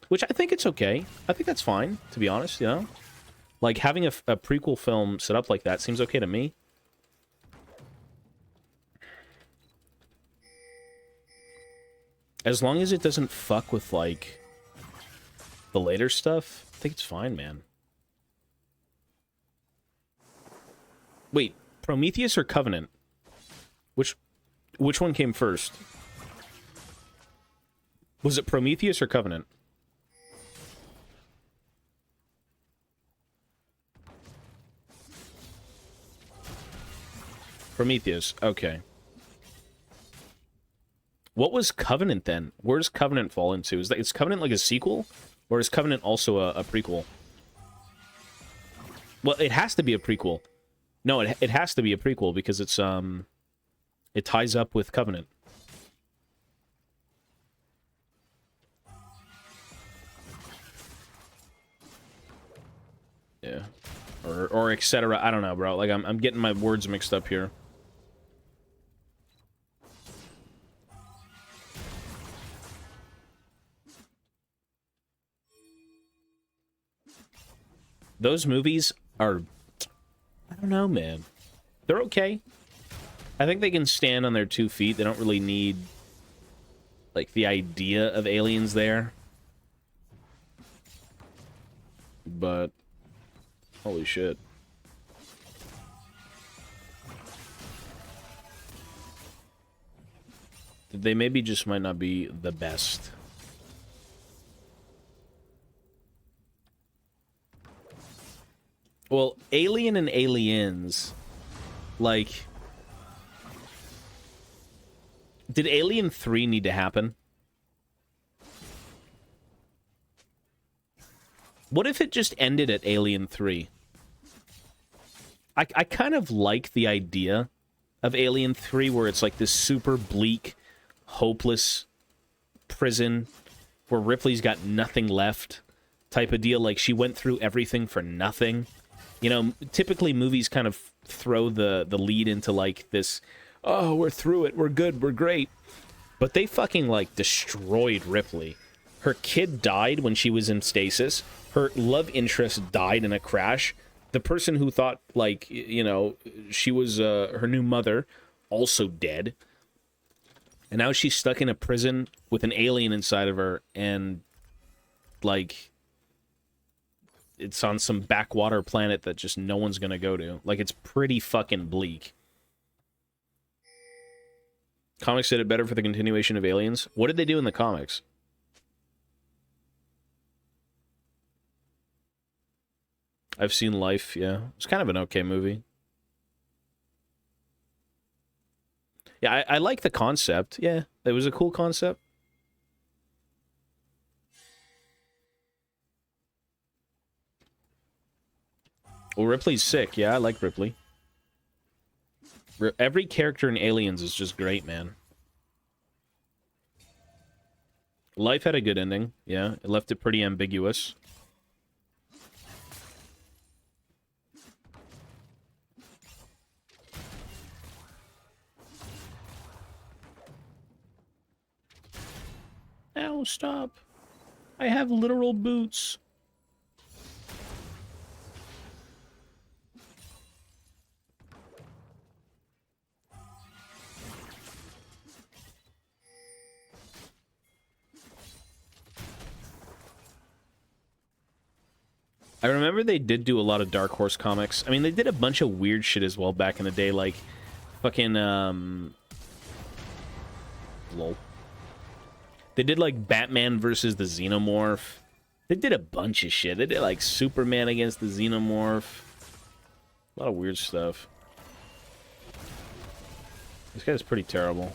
Which I think it's okay. I think that's fine, to be honest, you know? Like, having a prequel film set up like that seems okay to me. As long as it doesn't fuck with, like, the later stuff, I think it's fine, man. Wait, Prometheus or Covenant? Which one came first? Was it Prometheus or Covenant? Prometheus, okay. What was Covenant then? Where does Covenant fall into? Is Covenant like a sequel? Or is Covenant also a prequel? Well, it has to be a prequel. No, it has to be a prequel because it's it ties up with Covenant. Yeah. Or etc. I don't know, bro. Like I'm getting my words mixed up here. Those movies are, I don't know, man. They're okay. I think they can stand on their 2 feet. They don't really need, like, the idea of aliens there. But, holy shit. They maybe just might not be the best. Well, Alien and Aliens, like... Did Alien 3 need to happen? What if it just ended at Alien 3? I kind of like the idea of Alien 3 where it's like this super bleak, hopeless prison where Ripley's got nothing left type of deal. Like, she went through everything for nothing. You know, typically movies kind of throw the lead into, like, this, oh, we're through it, we're good, we're great. But they fucking, like, destroyed Ripley. Her kid died when she was in stasis. Her love interest died in a crash. The person who thought, like, you know, she was her new mother, also dead. And now she's stuck in a prison with an alien inside of her, and, like, it's on some backwater planet that just no one's gonna go to. Like, it's pretty fucking bleak. Comics did it better for the continuation of Aliens. What did they do in the comics? I've seen Life, yeah. It's kind of an okay movie. Yeah, I like the concept. Yeah, it was a cool concept. Well, Ripley's sick. Yeah, I like Ripley. Every character in Aliens is just great, man. Life had a good ending. Yeah, it left it pretty ambiguous. Ow, stop. I have literal boots. I remember they did do a lot of Dark Horse comics. I mean, they did a bunch of weird shit as well back in the day, like fucking lol. They did like Batman versus the Xenomorph. They did a bunch of shit. They did like Superman against the Xenomorph. A lot of weird stuff. This guy's pretty terrible.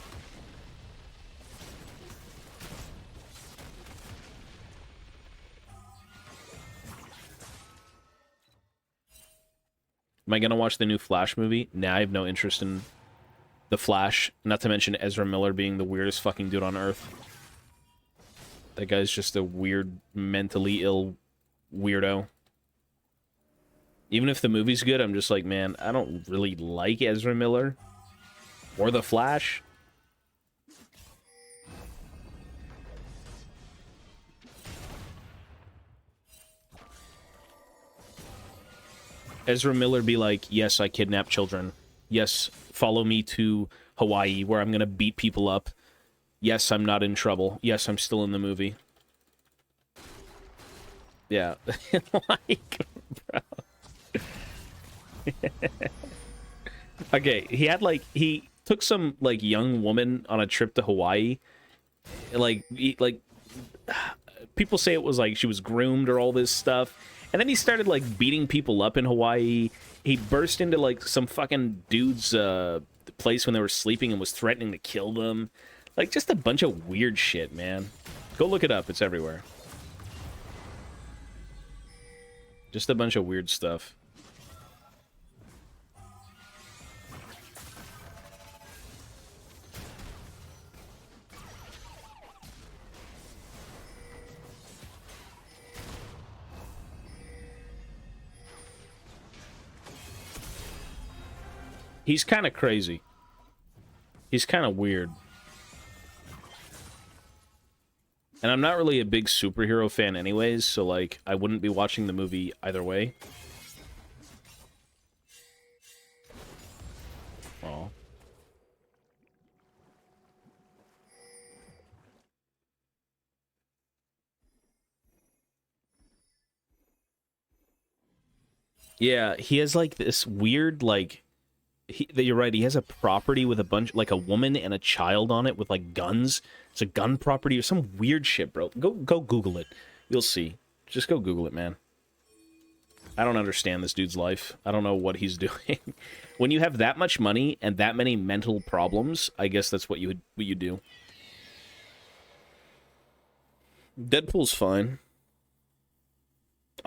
Am I gonna watch the new Flash movie? Nah, I have no interest in the Flash. Not to mention Ezra Miller being the weirdest fucking dude on Earth. That guy's just a weird, mentally ill weirdo. Even if the movie's good, I'm just like, man, I don't really like Ezra Miller. Or the Flash. Ezra Miller be like, yes, I kidnap children. Yes, follow me to Hawaii where I'm gonna beat people up. Yes, I'm not in trouble. Yes, I'm still in the movie. Yeah. Like, bro. Okay, he took some, like, young woman on a trip to Hawaii. Like, people say it was like she was groomed or all this stuff. And then he started, like, beating people up in Hawaii. He burst into, like, some fucking dude's place when they were sleeping and was threatening to kill them. Like, just a bunch of weird shit, man. Go look it up. It's everywhere. Just a bunch of weird stuff. He's kind of crazy. He's kind of weird. And I'm not really a big superhero fan anyways, so, like, I wouldn't be watching the movie either way. Oh. Yeah, he has, like, this weird, like... you're right, he has a property with a bunch... Like, a woman and a child on it with, like, guns. It's a gun property or some weird shit, bro. Go Google it. You'll see. Just go Google it, man. I don't understand this dude's life. I don't know what he's doing. When you have that much money and that many mental problems, I guess that's what you do. Deadpool's fine.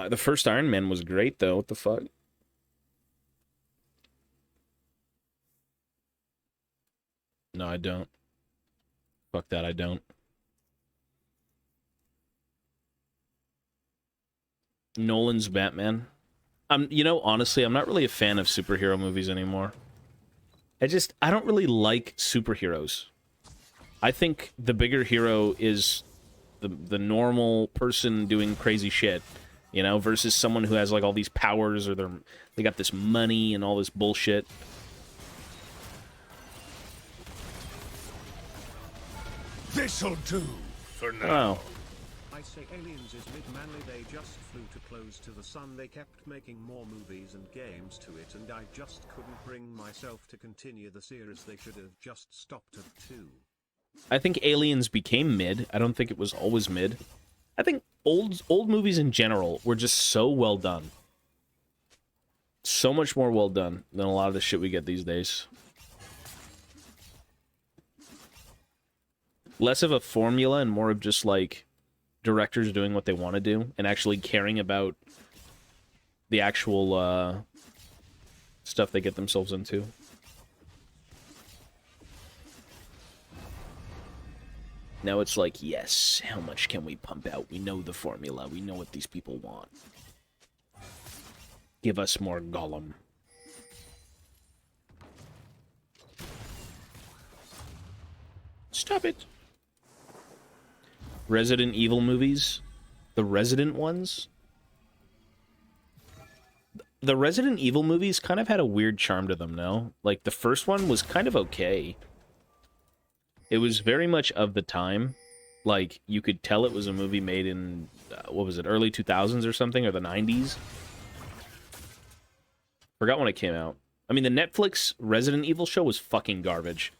The first Iron Man was great, though. What the fuck? No, I don't. Fuck that, I don't. Nolan's Batman. You know, honestly, I'm not really a fan of superhero movies anymore. I don't really like superheroes. I think the bigger hero is the normal person doing crazy shit, you know, versus someone who has, like, all these powers or they got this money and all this bullshit. This'll do for now. Oh. I say Aliens is mid-manly, they just flew too close to the sun, they kept making more movies and games to it, and I just couldn't bring myself to continue the series. They should have just stopped at 2. I think Aliens became mid. I don't think it was always mid. I think old movies in general were just so well done. So much more well done than a lot of the shit we get these days. Less of a formula and more of just, like, directors doing what they want to do and actually caring about the actual stuff they get themselves into. Now it's like, yes, how much can we pump out? We know the formula. We know what these people want. Give us more Gollum. Stop it. Resident Evil movies. The Resident ones. The Resident Evil movies kind of had a weird charm to them, no? Like, the first one was kind of okay. It was very much of the time. Like, you could tell it was a movie made in, what was it, early 2000s or something, or the 90s? Forgot when it came out. I mean, the Netflix Resident Evil show was fucking garbage.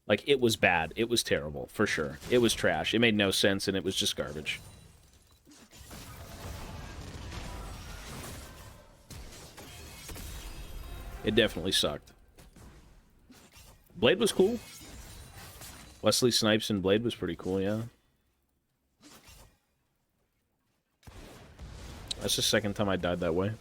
Like, it was bad. It was terrible, for sure. It was trash. It made no sense, and it was just garbage. It definitely sucked. Blade was cool. Wesley Snipes in Blade was pretty cool, yeah. That's the second time I died that way.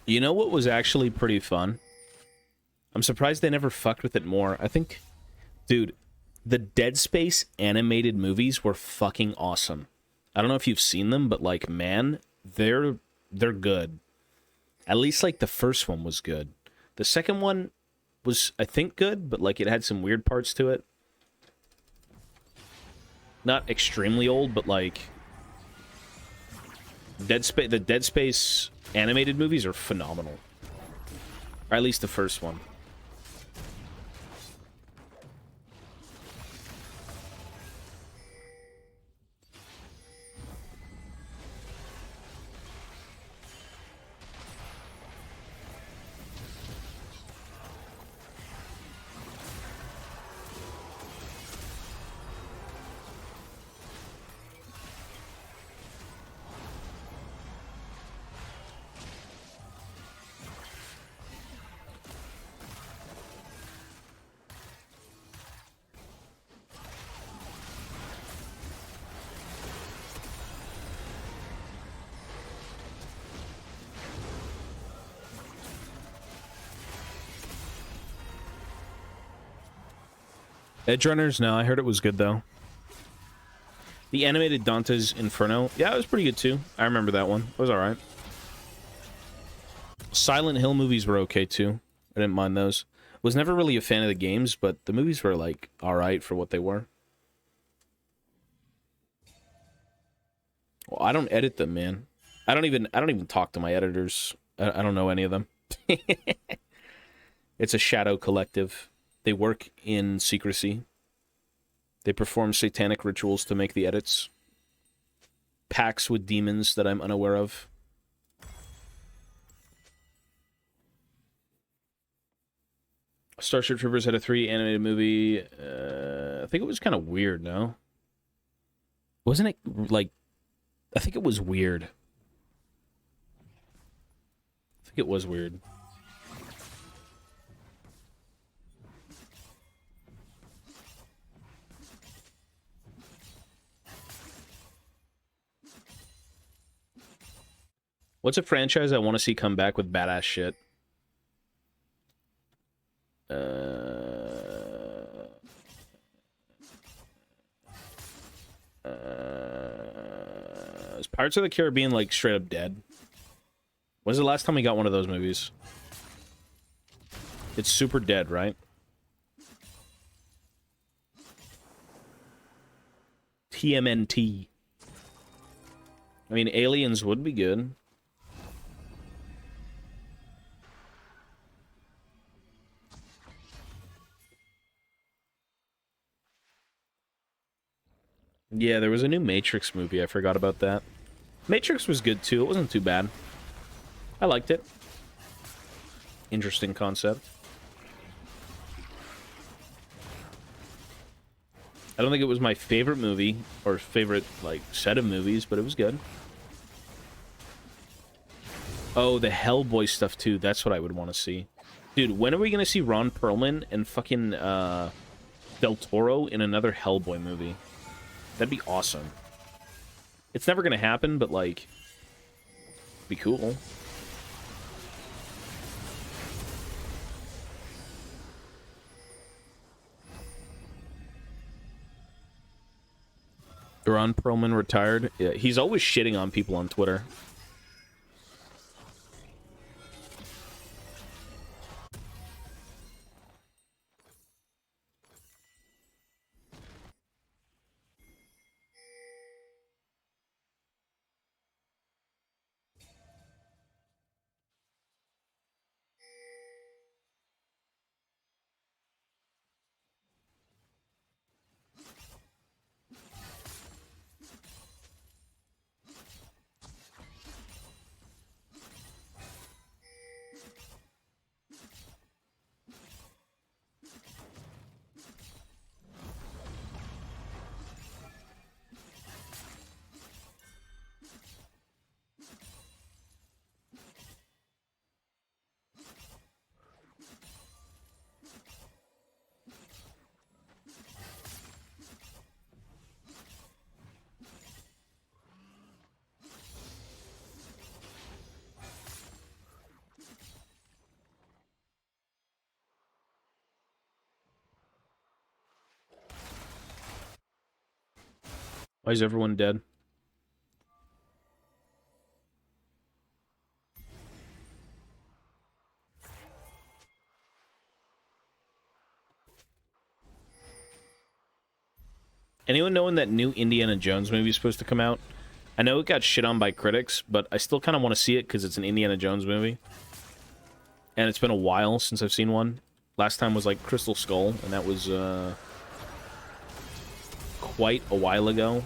You know what was actually pretty fun? I'm surprised they never fucked with it more. I think, dude, The Dead Space animated movies were fucking awesome. I don't know if you've seen them, but like, man, they're good. At least like the first one was good. The second one was, I think, good, but like it had some weird parts to it. Not extremely old, but like the Dead Space animated movies are phenomenal. Or at least the first one. Edge Runners, no, I heard it was good though. The animated Dante's Inferno, yeah, it was pretty good too. I remember that one. It was alright. Silent Hill movies were okay too. I didn't mind those. Was never really a fan of the games, but the movies were like alright for what they were. Well, I don't edit them, man. I don't even talk to my editors. I don't know any of them. It's a shadow collective. They work in secrecy. They perform satanic rituals to make the edits. Pacts with demons that I'm unaware of. Starship Troopers had a 3 animated movie. I think it was kind of weird, no? Wasn't it, like... I think it was weird. I think it was weird. What's a franchise I want to see come back with badass shit? Is Pirates of the Caribbean like straight up dead? When's the last time we got one of those movies? It's super dead, right? TMNT. I mean, Aliens would be good. Yeah, there was a new Matrix movie. I forgot about that. Matrix was good, too. It wasn't too bad. I liked it. Interesting concept. I don't think it was my favorite movie, or favorite, like, set of movies, but it was good. Oh, the Hellboy stuff, too. That's what I would want to see. Dude, when are we going to see Ron Perlman and fucking Del Toro in another Hellboy movie? That'd be awesome. It's never gonna happen, but, like, be cool. Ron Perlman retired. Yeah, he's always shitting on people on Twitter. Why is everyone dead? Anyone know when that new Indiana Jones movie is supposed to come out? I know it got shit on by critics, but I still kind of want to see it because it's an Indiana Jones movie. And it's been a while since I've seen one. Last time was like Crystal Skull, and that was quite a while ago.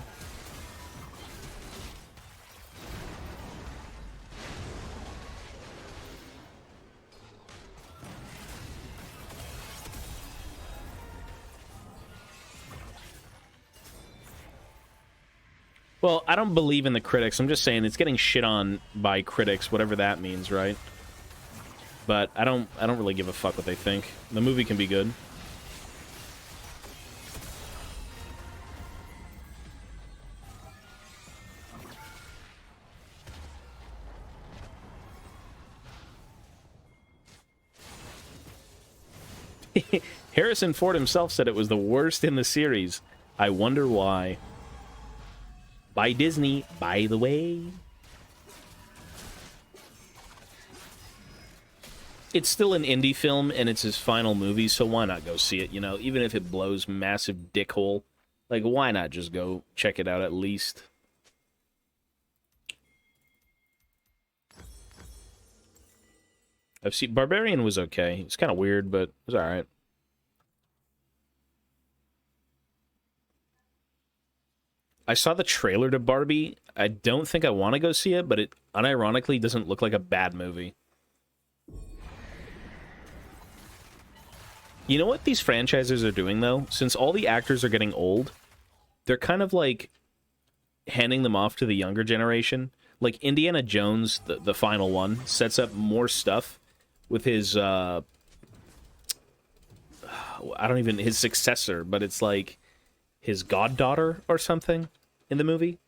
Well, I don't believe in the critics. I'm just saying it's getting shit on by critics, whatever that means, right? But I don't really give a fuck what they think. The movie can be good. Harrison Ford himself said it was the worst in the series. I wonder why. By Disney, by the way. It's still an indie film, and it's his final movie, so why not go see it, you know? Even if it blows massive dick hole. Like, why not just go check it out at least? I've seen... Barbarian was okay. It's kind of weird, but it was alright. I saw the trailer to Barbie. I don't think I want to go see it, but it unironically doesn't look like a bad movie. You know what these franchises are doing, though? Since all the actors are getting old, they're kind of, like, handing them off to the younger generation. Like, Indiana Jones, the final one, sets up more stuff with his, I don't even... his successor, but it's, like, his goddaughter or something in the movie.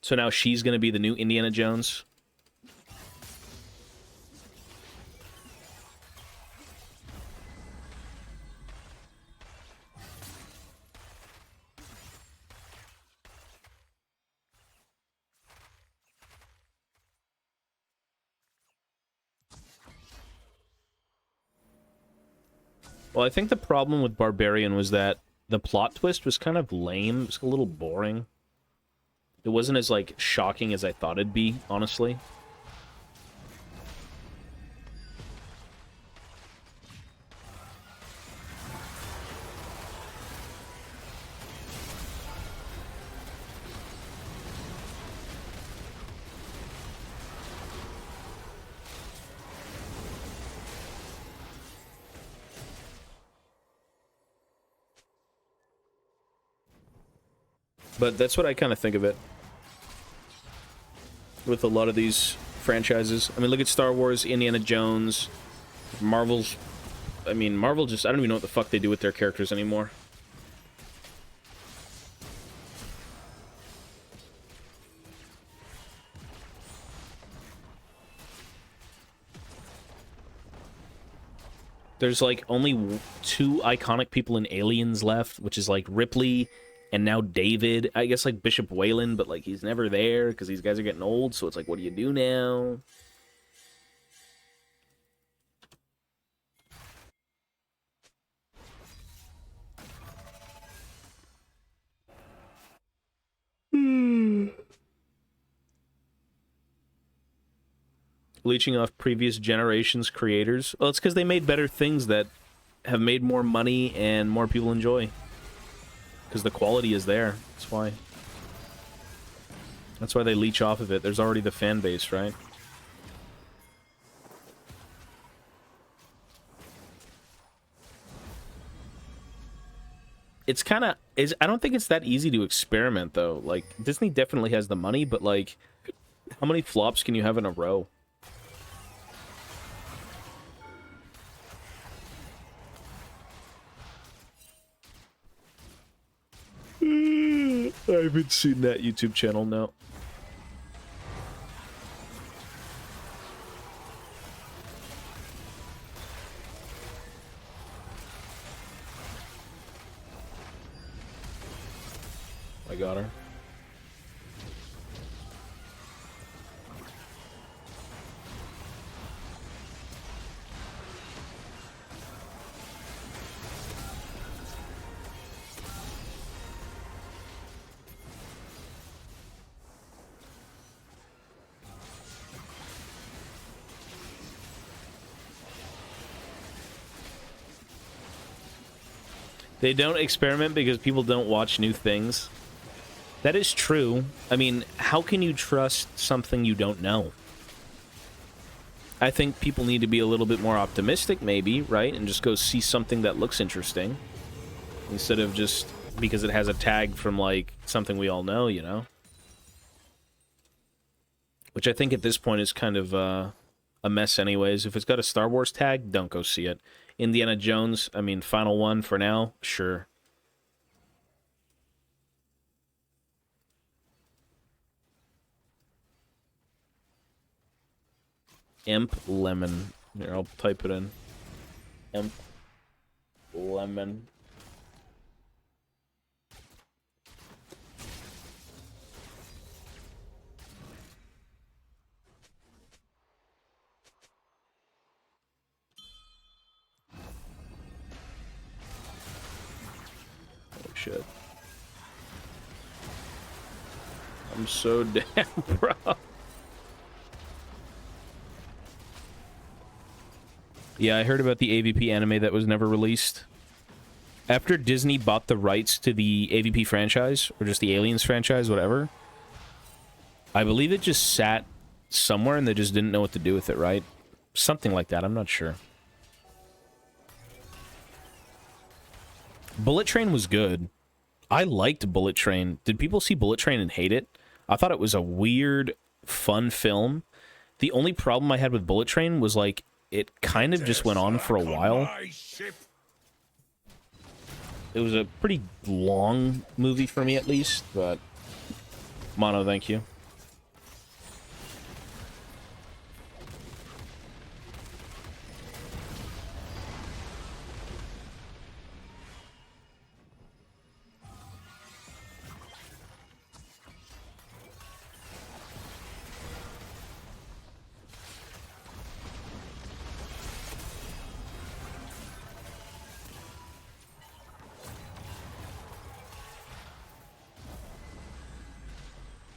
So now she's going to be the new Indiana Jones. Well, I think the problem with Barbarian was that the plot twist was kind of lame. It was a little boring. It wasn't as, like, shocking as I thought it'd be, honestly. But that's what I kind of think of it. With a lot of these franchises. I mean, look at Star Wars, Indiana Jones, Marvel's... I mean, Marvel just... I don't even know what the fuck they do with their characters anymore. There's, like, only two iconic people in Aliens left, which is, like, Ripley... and now David, I guess, like, Bishop Wayland, but, like, he's never there because these guys are getting old, so it's like, what do you do now? Leeching off previous generations' creators? Well, it's because they made better things that have made more money and more people enjoy. Because the quality is there. That's why. That's why they leech off of it. There's already the fan base, right? It's kind of... I don't think it's that easy to experiment, though. Like, Disney definitely has the money, but, like, how many flops can you have in a row? I haven't seen that YouTube channel, no. I got her. They don't experiment because people don't watch new things. That is true. I mean, how can you trust something you don't know? I think people need to be a little bit more optimistic, maybe, right? And just go see something that looks interesting. Instead of just because it has a tag from, like, something we all know, you know? Which I think at this point is kind of a mess anyways. If it's got a Star Wars tag, don't go see it. Indiana Jones, I mean, final one for now, sure. Imp Lemon. Here, I'll type it in. Imp Lemon. Oh, shit. I'm so damn proud. Yeah, I heard about the AVP anime that was never released. After Disney bought the rights to the AVP franchise, or just the Aliens franchise, whatever, I believe it just sat somewhere and they just didn't know what to do with it, right? Something like that, I'm not sure. Bullet Train was good. I liked Bullet Train. Did people see Bullet Train and hate it? I thought it was a weird, fun film. The only problem I had with Bullet Train was, like, it kind of just went on for a while. It was a pretty long movie for me, at least, but... Mono, thank you.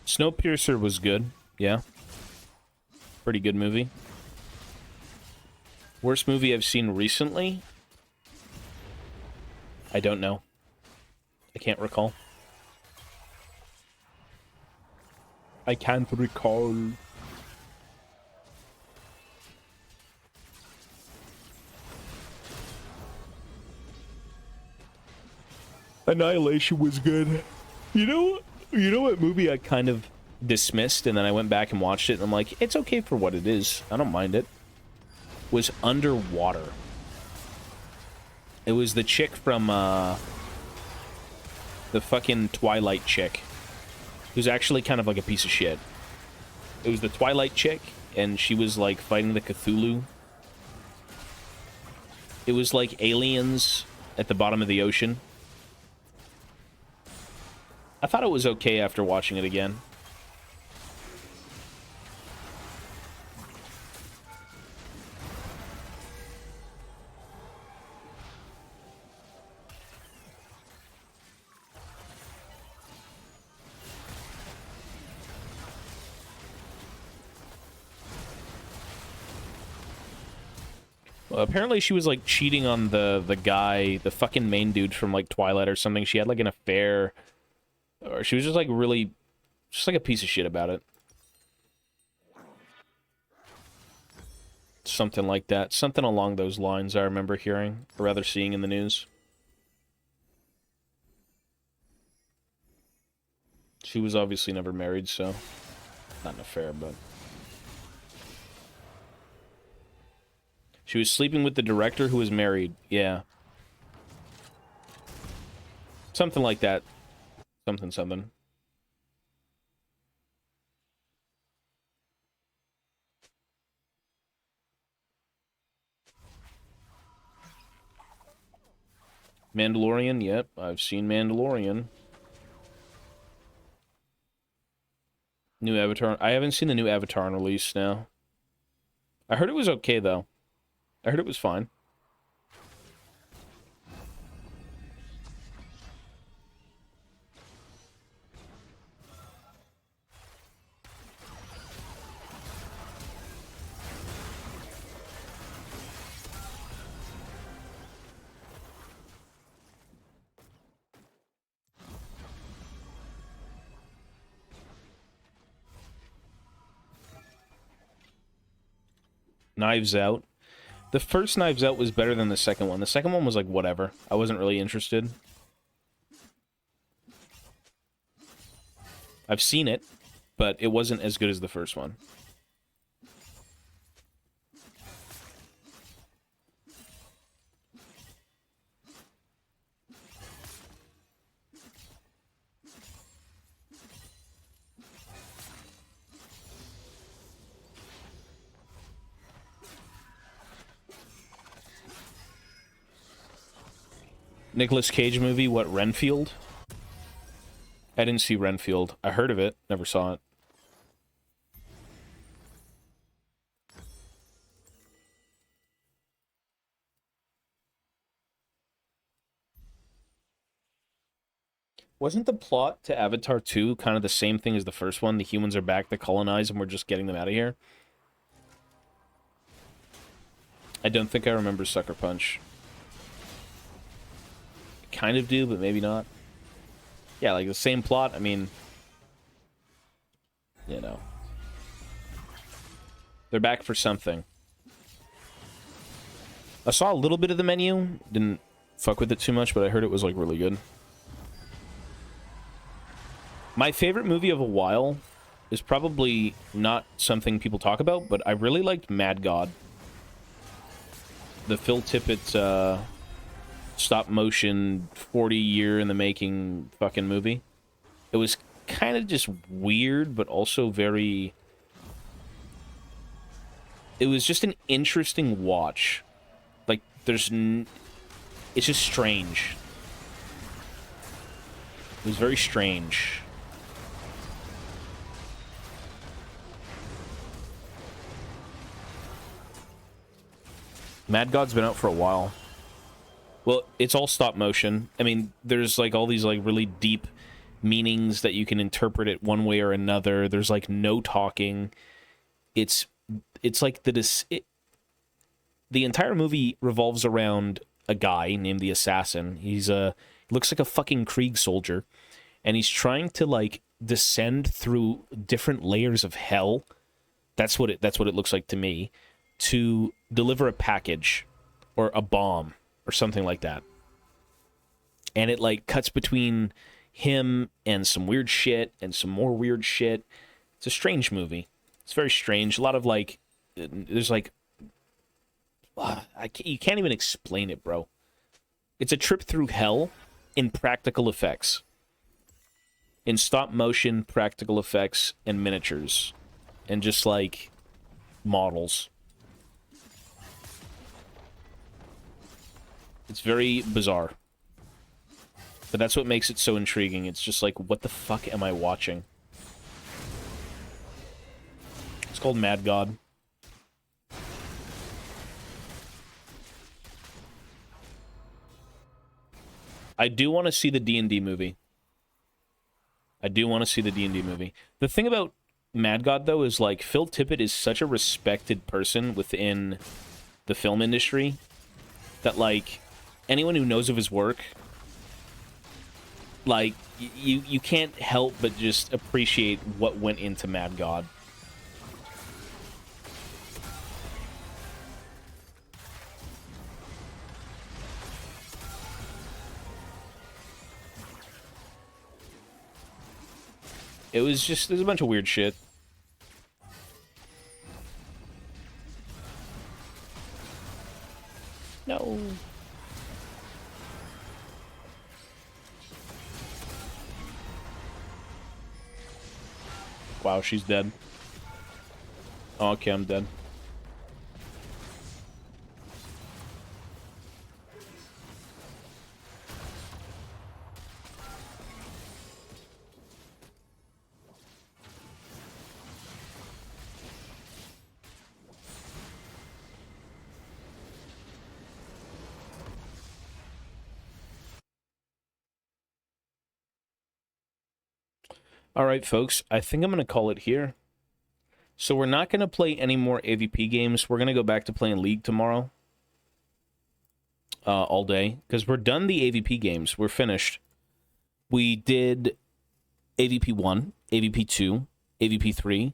Snowpiercer was good, yeah. Pretty good movie. Worst movie I've seen recently? I don't know. I can't recall. I can't recall. Annihilation was good. You know what movie I kind of dismissed, and then I went back and watched it, and I'm like, it's okay for what it is. I don't mind it. Was Underwater. It was the chick from, the fucking Twilight chick, who's actually kind of like a piece of shit. It was the Twilight chick, and she was, like, fighting the Cthulhu. It was like aliens at the bottom of the ocean. I thought it was okay after watching it again. Well, apparently she was, like, cheating on the guy, the fucking main dude from, like, Twilight or something. She had, like, an affair. Or she was just, like, really... just, like, a piece of shit about it. Something like that. Something along those lines I remember hearing, or rather seeing in the news. She was obviously never married, so... not an affair, but... She was sleeping with the director who was married. Yeah. Something like that. Something. Mandalorian, yep. I've seen Mandalorian. New Avatar. I haven't seen the new Avatar on release now. I heard it was okay, though. I heard it was fine. Knives Out. The first Knives Out was better than the second one. The second one was like, whatever. I wasn't really interested. I've seen it, but it wasn't as good as the first one. Nicolas Cage movie, what, Renfield? I didn't see Renfield. I heard of it, never saw it. Wasn't the plot to Avatar 2 kind of the same thing as the first one? The humans are back to colonize and we're just getting them out of here? I don't think I remember Sucker Punch. Kind of do, but maybe not. Yeah, like the same plot. I mean, you know. They're back for something. I saw a little bit of the menu. Didn't fuck with it too much, but I heard it was, like, really good. My favorite movie of a while is probably not something people talk about, but I really liked Mad God. The Phil Tippett, stop-motion, 40-year-in-the-making fucking movie. It was kind of just weird, but also very... It was just an interesting watch. Like, there's... It's just strange. It was very strange. Mad God's been out for a while. Well, it's all stop motion. I mean, there's like all these like really deep meanings that you can interpret it one way or another. There's like no talking. It's like the entire movie revolves around a guy named the Assassin. He's looks like a fucking Krieg soldier, and he's trying to like descend through different layers of hell. That's what it looks like to me, to deliver a package or a bomb or something like that. And it like cuts between him and some weird shit and some more weird shit. It's a strange movie. It's very strange. A lot of like, there's like, you can't even explain it, bro. It's a trip through hell in practical effects. In stop motion, practical effects, and miniatures. And just like models. It's very bizarre. But that's what makes it so intriguing. It's just like, what the fuck am I watching? It's called Mad God. I do want to see the D&D movie. I do want to see the D&D movie. The thing about Mad God, though, is like, Phil Tippett is such a respected person within the film industry that, like, anyone who knows of his work, like, you can't help but just appreciate what went into Mad God. It was just, there's a bunch of weird shit. No. Wow, she's dead. Oh, okay, I'm dead. All right, folks, I think I'm going to call it here. So we're not going to play any more AVP games. We're going to go back to playing League tomorrow. All day. Because we're done the AVP games. We're finished. We did AVP 1, AVP 2, AVP 3,